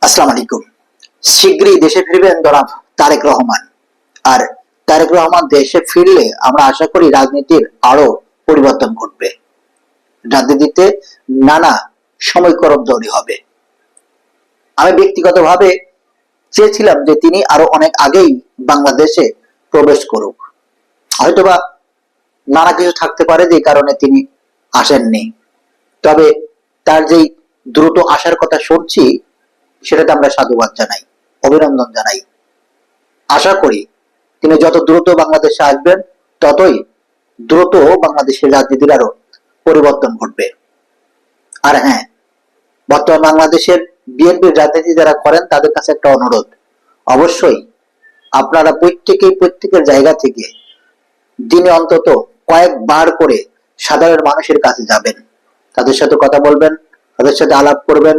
আসসালামু আলাইকুম। শীঘ্রই দেশে ফিরবেন জনাব তারেক রহমান। আর তারেক রহমান দেশে ফিরলে আমরা আশা করি রাজনীতির আরো পরিবর্তন ঘটবে। রাজনীতিতে নানা সমীকরণ তৈরি হবে। আমি ব্যক্তিগতভাবে চেয়েছিলাম যে তিনি আরো অনেক আগেই বাংলাদেশে প্রবেশ করুক। হয়তোবা নানা কিছু থাকতে পারে যে কারণে তিনি আসেননি। তবে তার যেই দ্রুত আসার কথা শুনছি সেটাতে আমরা সাধুবাদ জানাই, অভিনন্দন জানাই। আশা করি তিনি যত দ্রুত বাংলাদেশে আসবেন ততই দ্রুত বাংলাদেশের রাজনীতির আরো পরিবর্তন ঘটবে। আর হ্যাঁ, বর্তমান বাংলাদেশের বিএনপির রাজনীতি যারা করেন তাদের কাছে একটা অনুরোধ, অবশ্যই আপনারা প্রত্যেকের জায়গা থেকে দিনে অন্তত কয়েকবার করে সাধারণ মানুষের কাছে যাবেন, তাদের সাথে কথা বলবেন, তাদের সাথে আলাপ করবেন,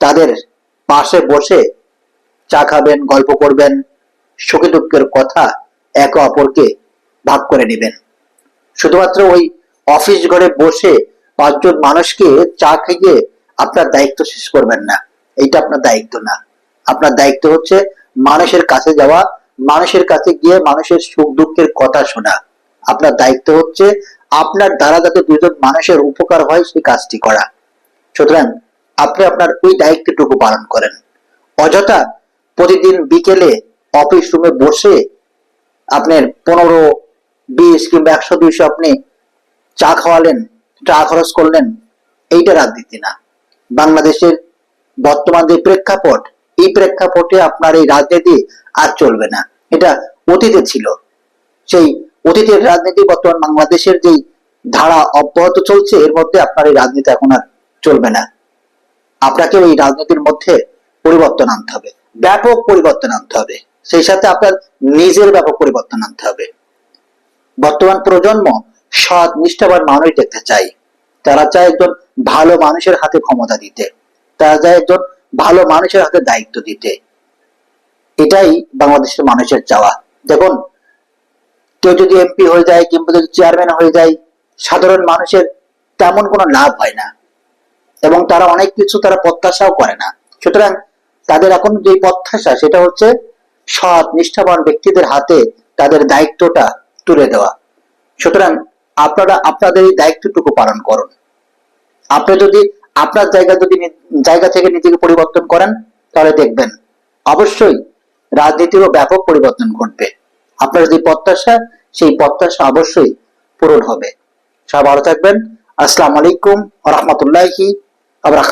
তাদের পাশে বসে চা খাবেন, গল্প করবেন, সুখে দুঃখের কথা একে অপরকে ভাগ করে নেবেন। শুধুমাত্র ওই অফিস ঘরে বসে পাঁচজন মানুষকে চা খাইয়ে আপনার দায়িত্ব শেষ করবেন না, এইটা আপনার দায়িত্ব না। আপনার দায়িত্ব হচ্ছে মানুষের কাছে যাওয়া, মানুষের কাছে গিয়ে মানুষের সুখ দুঃখের কথা শোনা। আপনার দায়িত্ব হচ্ছে আপনার দ্বারা যাতে দুজন মানুষের উপকার হয় সেই কাজটি করা। সুতরাং আপনি আপনার ওই দায়িত্বটুকু পালন করেন। অযথা প্রতিদিন বিকেলে অফিস রুমে বসে আপনার 15, 20 কিংবা 100, 200 আপনি চা খাওয়ালেন, চা খরচ করলেন, এইটা রাজনীতি না। বাংলাদেশের বর্তমান যে প্রেক্ষাপট, এই প্রেক্ষাপটে আপনার এই রাজনীতি আর চলবে না। এটা অতীতে ছিল, সেই অতীতের রাজনীতি বর্তমান বাংলাদেশের যেই ধারা অব্যাহত চলছে এর মধ্যে আপনার এই রাজনীতি এখন আর চলবে না। আপনাকে ওই রাজনীতির মধ্যে পরিবর্তন আনতে হবে, ব্যাপক পরিবর্তন আনতে হবে। সেই সাথে আপনার নিজের ব্যাপক পরিবর্তন আনতে হবে। বর্তমান প্রজন্ম সৎ নিষ্ঠাবান মানুষ দেখতে চাই। তারা চায় একজন ভালো মানুষের হাতে ক্ষমতা দিতে, তারা চায় একজন ভালো মানুষের হাতে দায়িত্ব দিতে। এটাই বাংলাদেশের মানুষের চাওয়া। দেখুন, কেউ যদি এমপি হয়ে যায় কিংবা যদি চেয়ারম্যান হয়ে যায়, সাধারণ মানুষের তেমন কোনো লাভ হয় না এবং তারা অনেক কিছু তারা প্রত্যাশাও করে না। সুতরাং তাদের এখন যে প্রত্যাশা সেটা হচ্ছে সৎ নিষ্ঠাবান ব্যক্তিদের হাতে তাদের দায়িত্বটা তুলে দেওয়া। সুতরাং আপনারা আপনাদের এই দায়িত্বটুকু পালন করুন। আপনি যদি আপনার জায়গা থেকে নিজেকে পরিবর্তন করেন তাহলে দেখবেন অবশ্যই রাজনীতিরও ব্যাপক পরিবর্তন ঘটবে। আপনার যে প্রত্যাশা সেই প্রত্যাশা অবশ্যই পূরণ হবে। সবাই ভালো থাকবেন। আসসালামু আলাইকুম ওয়া রাহমাতুল্লাহি ওয়া বারাকাতুহু।